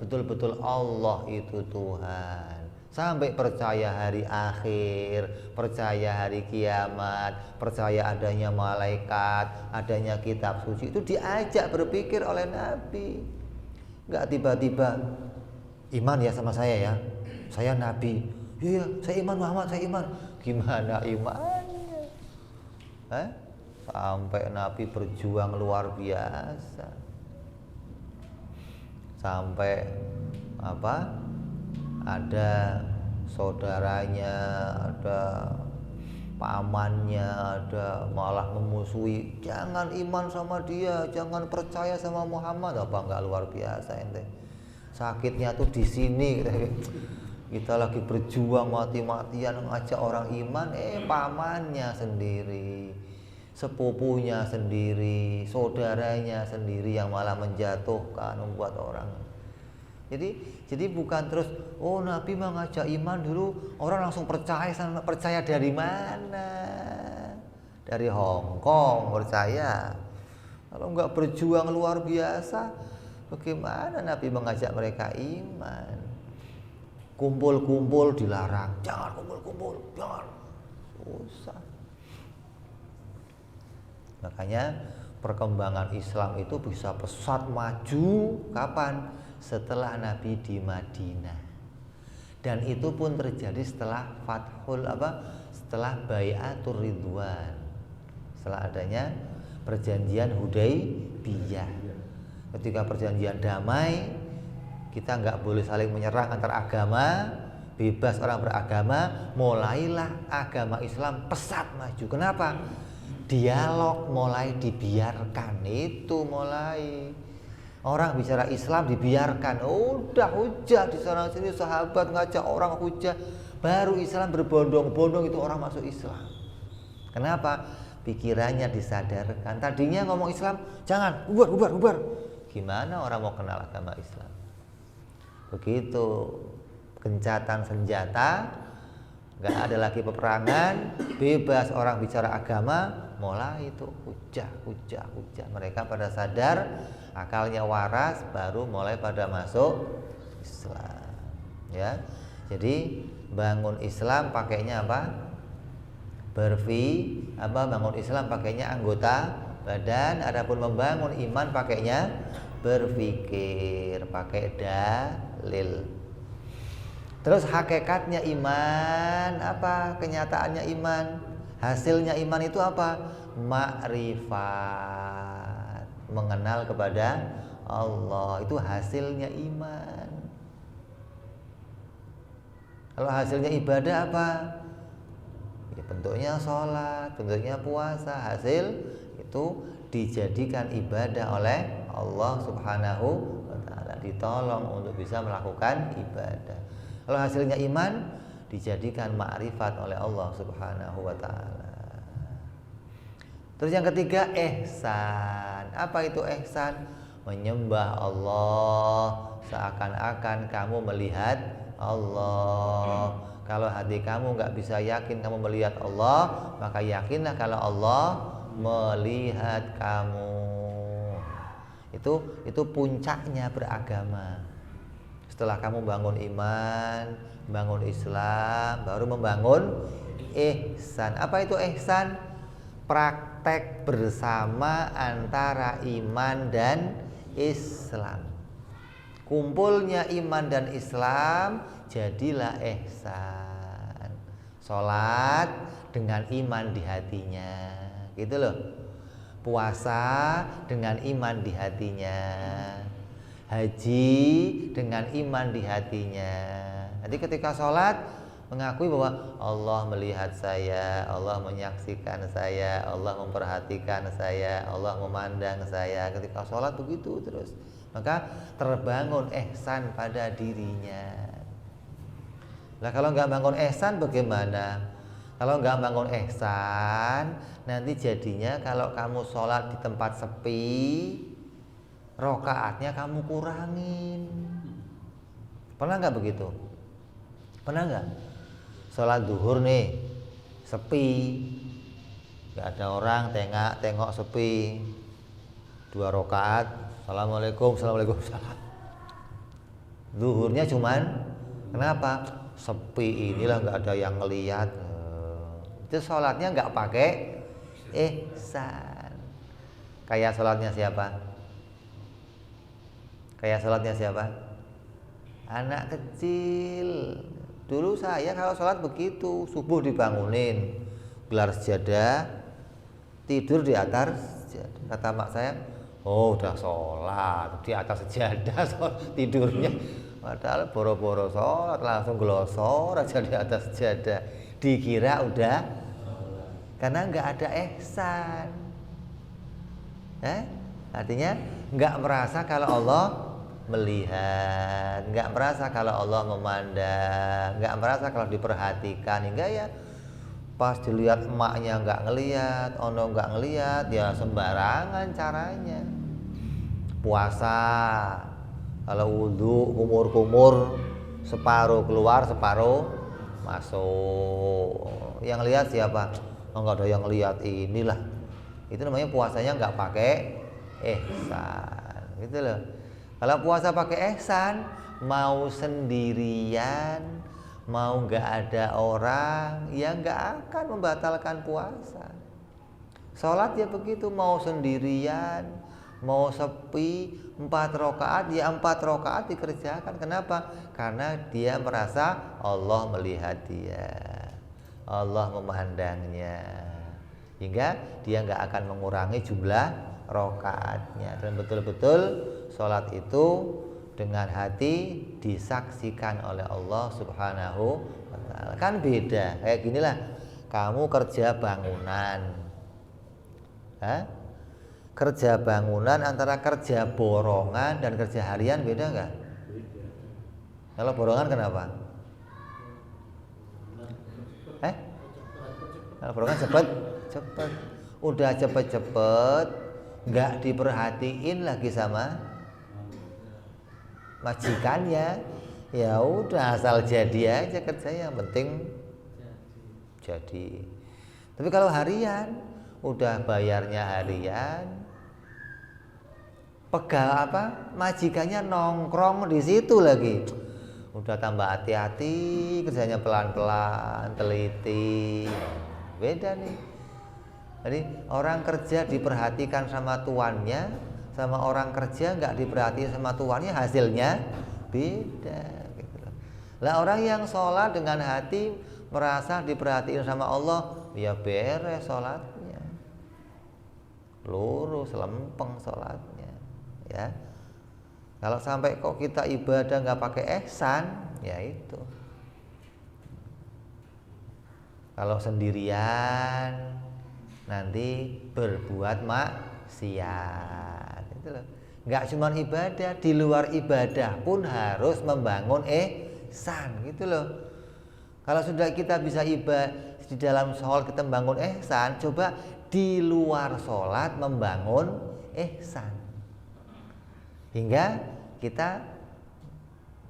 betul-betul Allah itu Tuhan. Sampai percaya hari akhir, percaya hari kiamat, percaya adanya malaikat, adanya kitab suci, itu diajak berpikir oleh Nabi. Gak tiba-tiba iman ya sama saya ya, saya Nabi. Iya, saya iman Muhammad, saya iman. Gimana imannya? Sampai Nabi berjuang luar biasa. Sampai ada saudaranya, ada pamannya, ada malah memusuhi. Jangan iman sama dia, jangan percaya sama Muhammad. Apa enggak luar biasa ente? Sakitnya tuh di sini. Kita lagi berjuang mati-matian ngajak orang iman, pamannya sendiri, sepupunya sendiri, saudaranya sendiri yang malah menjatuhkan, membuat orang. Jadi bukan terus Nabi mengajak iman dulu orang langsung percaya dari mana? Dari Hong Kong percaya. Kalau enggak berjuang luar biasa, bagaimana Nabi mengajak mereka iman? Kumpul-kumpul dilarang, jangan kumpul-kumpul, jangan. Susah. Makanya perkembangan Islam itu bisa pesat maju kapan? Setelah Nabi di Madinah. Dan itu pun terjadi setelah setelah Bai'atur Ridwan. Setelah adanya perjanjian Hudaybiyah. Ketika perjanjian damai, kita nggak boleh saling menyerang antar agama, bebas orang beragama, mulailah agama Islam pesat maju. Kenapa? Dialog mulai dibiarkan, itu mulai. Orang bicara Islam dibiarkan, udah hujah di sana sini, sahabat ngajak orang hujah, baru Islam berbondong-bondong itu orang masuk Islam. Kenapa? Pikirannya disadarkan. Tadinya ngomong Islam, jangan, bubar. Gimana orang mau kenal agama Islam? Begitu gencatan senjata, nggak ada lagi peperangan, bebas orang bicara agama, mulai itu hujah. Mereka pada sadar, akalnya waras, baru mulai pada masuk Islam. Ya, jadi bangun Islam pakainya apa? Bangun Islam pakainya anggota badan. Adapun membangun iman pakainya berpikir, pakai dalil. Terus hakikatnya iman apa? Kenyataannya iman, hasilnya iman itu apa? Makrifat, mengenal kepada Allah, itu hasilnya iman. Kalau hasilnya ibadah apa? Ya, bentuknya sholat, bentuknya puasa, hasil itu dijadikan ibadah oleh Allah Subhanahu wa ta'ala, ditolong untuk bisa melakukan ibadah. Kalau hasilnya iman, dijadikan ma'rifat oleh Allah Subhanahu wa ta'ala. Terus yang ketiga, ihsan. Apa itu ihsan? Menyembah Allah seakan-akan kamu melihat Allah. Kalau hati kamu nggak bisa yakin kamu melihat Allah, maka yakinlah kalau Allah melihat kamu. Itu puncaknya beragama. Setelah kamu bangun iman, bangun Islam, baru membangun ihsan. Apa itu ihsan? Praktek bersama antara iman dan Islam. Kumpulnya iman dan Islam, jadilah ihsan. Sholat dengan iman di hatinya, gitu loh. Puasa dengan iman di hatinya, haji dengan iman di hatinya. Jadi ketika sholat mengakui bahwa Allah melihat saya, Allah menyaksikan saya, Allah memperhatikan saya, Allah memandang saya. Ketika sholat begitu terus, maka terbangun ihsan pada dirinya. Nah kalau nggak bangun ihsan bagaimana? Kalau nggak bangun ihsan, nanti jadinya kalau kamu sholat di tempat sepi, rokaatnya kamu kurangin. Pernah nggak begitu? Pernah nggak? Sholat duhur nih, sepi, nggak ada orang, tengok sepi, 2 rokaat, assalamualaikum, salam. Duhurnya cuman, kenapa? Sepi, inilah nggak ada yang ngelihat. Itu sholatnya nggak pakai ihsan. Kayak sholatnya siapa? Anak kecil. Dulu saya kalau sholat begitu, subuh dibangunin, gelar sejadah, tidur di atas sejadah. Kata mak saya, oh udah sholat di atas sejadah, tidurnya. Padahal boro-boro sholat langsung glosor aja di atas sejadah. Dikira udah, karena nggak ada ihsan. Artinya nggak merasa kalau Allah melihat, nggak merasa kalau Allah memandang, nggak merasa kalau diperhatikan. Hingga ya pas dilihat emaknya nggak ngelihat, ono nggak ngelihat, ya sembarangan caranya. Puasa, kalau wudhu kumur-kumur, separuh keluar separuh masuk. Yang lihat siapa? Nggak ada yang lihat, inilah. Itu namanya puasanya nggak pakai ihsan, gitu loh. Kalau puasa pakai ihsan, mau sendirian, mau nggak ada orang, ya nggak akan membatalkan puasa. Sholat ya begitu, mau sendirian, mau sepi, 4 rakaat ya 4 rakaat dikerjakan. Kenapa? Karena dia merasa Allah melihat dia, Allah memandangnya, hingga dia nggak akan mengurangi jumlah rakaatnya. Dan betul-betul sholat itu dengan hati disaksikan oleh Allah Subhanahu wa ta'ala. Kan beda, kayak ginilah kamu kerja bangunan, kerja bangunan antara kerja borongan dan kerja harian beda nggak? Kalau borongan kenapa? Kalau borongan cepet, udah cepet, nggak diperhatiin lagi sama majikannya, ya udah asal jadi aja kerjanya, yang penting jadi. Tapi kalau harian, udah bayarnya harian, pegal majikannya nongkrong di situ lagi, udah tambah hati-hati, kerjanya pelan-pelan, teliti, beda nih. Jadi orang kerja diperhatikan sama tuannya, sama orang kerja nggak diperhatiin sama tuannya, hasilnya beda. Gitu. Lah orang yang sholat dengan hati merasa diperhatiin sama Allah, ya beres sholatnya, lurus lempeng sholatnya. Ya, kalau sampai kok kita ibadah nggak pakai ihsan, ya itu. Kalau sendirian nanti berbuat maksiat, itu loh. Nggak cuma ibadah, di luar ibadah pun harus membangun ihsan, gitu loh. Kalau sudah kita bisa ibadah di dalam sholat kita membangun ihsan, coba di luar sholat membangun ihsan, hingga kita,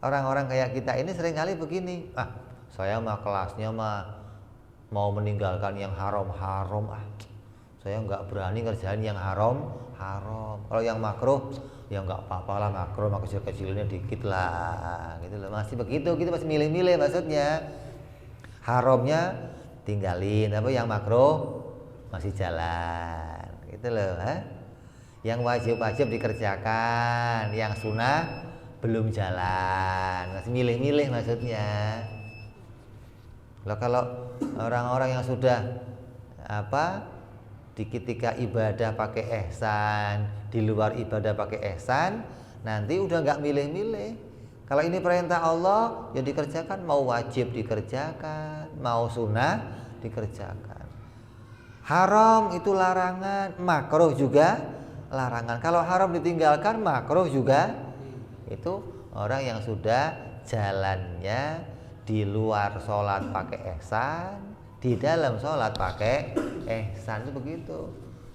orang-orang kayak kita ini seringkali begini, saya mah kelasnya mah mau meninggalkan yang haram-haram, saya nggak berani ngerjain yang haram. Kalau yang makruh, ya nggak apa-apa lah, makruh mah kecil-kecilnya dikit lah, gitu loh. Masih begitu, kita masih milih-milih, maksudnya haramnya tinggalin, yang makruh masih jalan, gitu loh. Yang wajib-wajib dikerjakan, yang sunnah belum jalan, masih milih-milih maksudnya. Loh, kalau orang-orang yang sudah ketika ibadah pakai ihsan, di luar ibadah pakai ihsan, nanti udah nggak milih-milih. Kalau ini perintah Allah ya dikerjakan, mau wajib dikerjakan, mau sunnah dikerjakan. Haram itu larangan, makruh juga larangan. Kalau haram ditinggalkan, makruh juga. Itu orang yang sudah jalannya di luar sholat pakai ihsan, di dalam sholat pakai ihsan, itu begitu.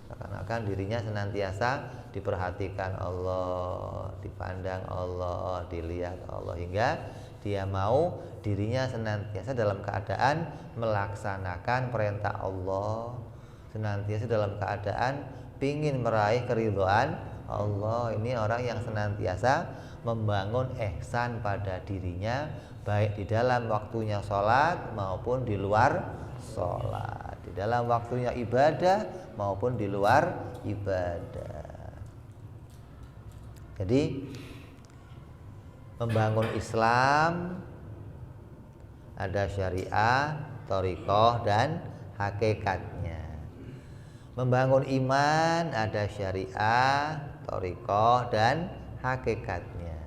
Seakan-akan dirinya senantiasa diperhatikan Allah, dipandang Allah, dilihat Allah, hingga dia mau dirinya senantiasa dalam keadaan melaksanakan perintah Allah, senantiasa dalam keadaan pingin meraih keridhaan Allah. Ini orang yang senantiasa membangun ihsan pada dirinya, baik di dalam waktunya sholat maupun di luar sholat, di dalam waktunya ibadah maupun di luar ibadah. Jadi membangun Islam ada syariah, thariqah, dan hakikatnya. Membangun iman ada syariah, thariqah, dan hakikatnya.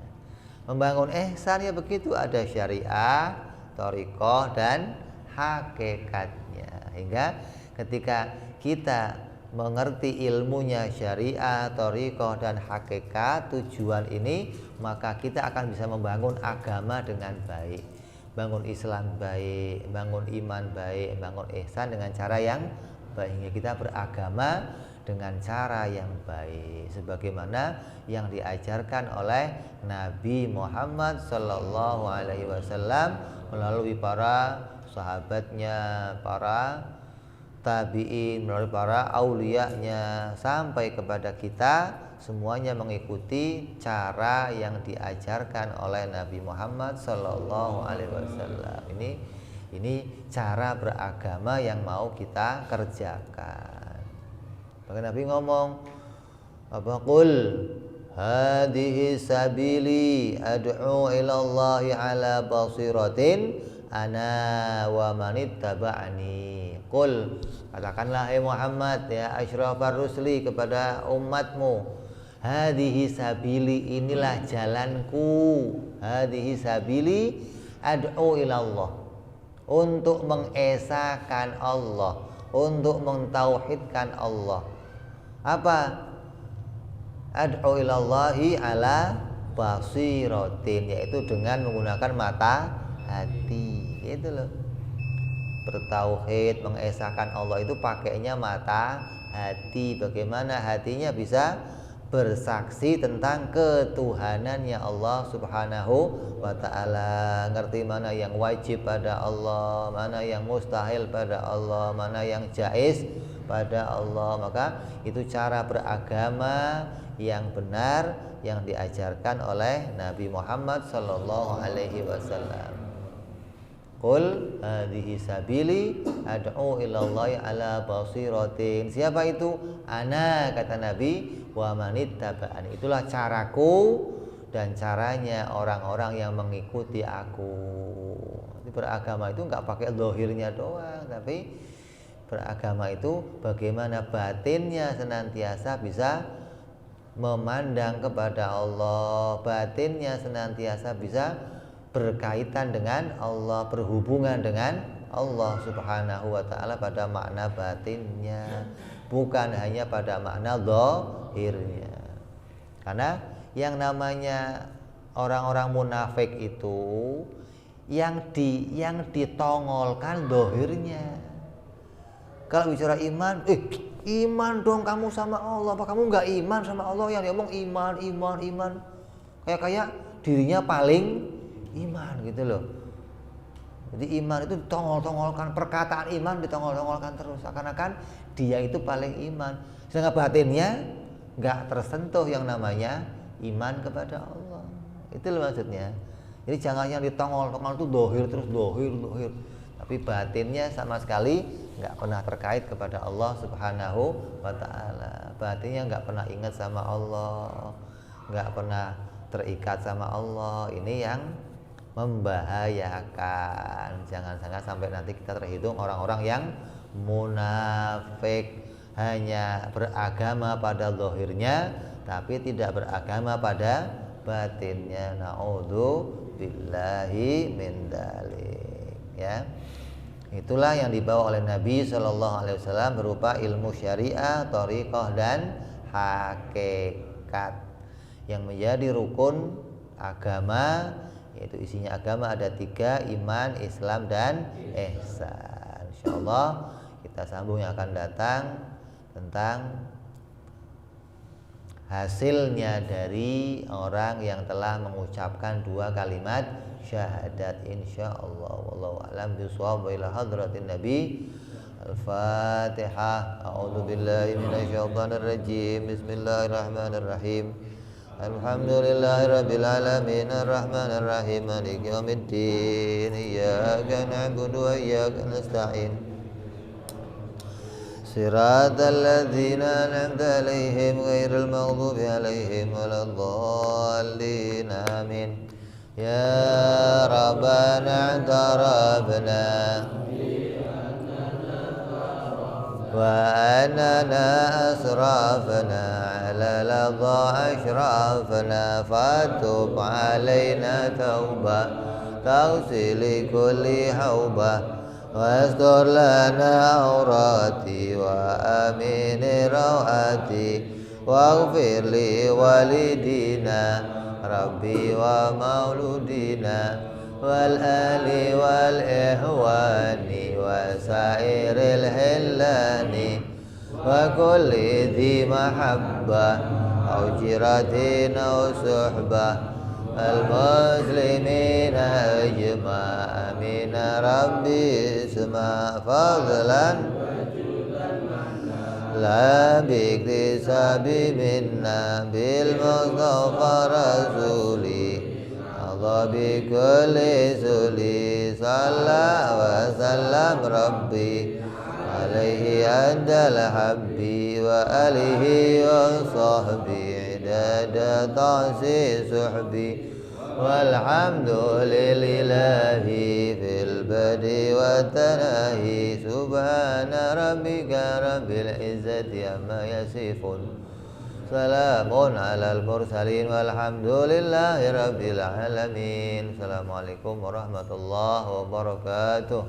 Membangun ihsan ya begitu, ada syariah, thariqah, dan hakikatnya. Hingga ketika kita mengerti ilmunya syariah, thariqah, dan hakikat, tujuan ini, maka kita akan bisa membangun agama dengan baik, bangun Islam baik, bangun iman baik, bangun ihsan dengan cara yang baik. Kita beragama dengan cara yang baik, sebagaimana yang diajarkan oleh Nabi Muhammad Sallallahu Alaihi Wasallam melalui para sahabatnya, para tabi'in, melalui para auliyanya, sampai kepada kita, semuanya mengikuti cara yang diajarkan oleh Nabi Muhammad Sallallahu Alaihi Wasallam. Ini cara beragama yang mau kita kerjakan. Bahkan Nabi ngomong, apa, qul hadhihi sabili ad'u ilallahi ala basiratin ana wa manittaba'ani. Qul, katakanlah hai Muhammad, ya asyrafar rusli, kepada umatmu, hadhihi sabili, inilah jalanku, hadhihi sabili ad'u ilallah, untuk mengesahkan Allah, untuk mentauhidkan Allah. Apa? Ad'u ilallahi ala basiratin, yaitu dengan menggunakan mata hati. Itu loh, bertauhid, mengesahkan Allah itu pakainya mata hati. Bagaimana hatinya bisa bersaksi tentang ketuhanannya Allah Subhanahu wa ta'ala, ngerti mana yang wajib pada Allah, mana yang mustahil pada Allah, mana yang jaiz pada Allah. Maka itu cara beragama yang benar yang diajarkan oleh Nabi Muhammad sallallahu alaihi wasallam. Qul hadhihi sabili ad'u ilallahi ala basiratin. Siapa itu? Ana, kata Nabi, wa manittaba'ani. Itulah caraku dan caranya orang-orang yang mengikuti aku. Jadi beragama itu enggak pakai zahirnya doang, tapi beragama itu bagaimana batinnya senantiasa bisa memandang kepada Allah, batinnya senantiasa bisa berkaitan dengan Allah, berhubungan dengan Allah Subhanahu wa ta'ala pada makna batinnya, bukan hanya pada makna zahirnya. Karena yang namanya orang-orang munafik itu yang ditongolkan zahirnya. Kalau bicara iman, iman dong kamu sama Allah, apa kamu nggak iman sama Allah? Yang diomong iman, kayak dirinya paling iman gitu loh. Jadi iman itu ditongol-tongolkan, perkataan iman ditongol-tongolkan terus, seakan-akan dia itu paling iman, sedangkan batinnya nggak tersentuh yang namanya iman kepada Allah. Itu loh maksudnya. Jadi jangan yang ditongol-tongol itu dohir terus, dohir, tapi batinnya sama sekali nggak pernah terkait kepada Allah Subhanahu wa ta'ala. Batinnya nggak pernah ingat sama Allah, nggak pernah terikat sama Allah. Ini yang membahayakan. Jangan sampai nanti kita terhitung orang-orang yang munafik. hanya beragama pada zahirnya tapi tidak beragama pada batinnya. Na'udzubillahi min dzalik, ya. Itulah yang dibawa oleh Nabi Shallallahu Alaihi Wasallam berupa ilmu syariah, thariqah dan hakikat yang menjadi rukun agama, yaitu isinya agama ada 3, iman, Islam dan ihsan. Insyaallah kita sambung yang akan datang tentang hasilnya dari orang yang telah mengucapkan 2 kalimat syahadat, insyaallah. Wallahu a'lam bishawab. Ila hadratin nabi. Al-Fatihah. A'udzu billahi minasyaitonir rajim. Bismillahirrahmanirrahim. Alhamdulillahirabbil alamin arrahmanir rahim maliki yaumiddin. Iyyaka na'budu wa iyyaka nasta'in. Siratal ladzina an'amta 'alaihim ghairil maghdubi 'alaihim waladdallin. Amin. Ya Rabbana i'tarafna wa anana asrafna ala ladha ashrafna fatub 'alaina tauba taghsil kulli hauba wastur lana aurati wa amin rawati waghfir li walidina rabbi wa mauludina wal ali wal ihwani wa sairil hillani wa kulli dhi mahabbah au jiratin au suhbah المسلمين أجمع من ربي اسمع فضلا لا باكتساب منا بالمصطفى رسولي الله بكل سولي صلى وسلم ربي عليه عند الحب وآله وصحبه عدد تعسي صحبي والحمد لله في البدء والتناهي سبحان ربك رب العزة عما يصفون سلام على المرسلين والحمد لله رب العالمين. Assalamualaikum warahmatullahi wabarakatuh.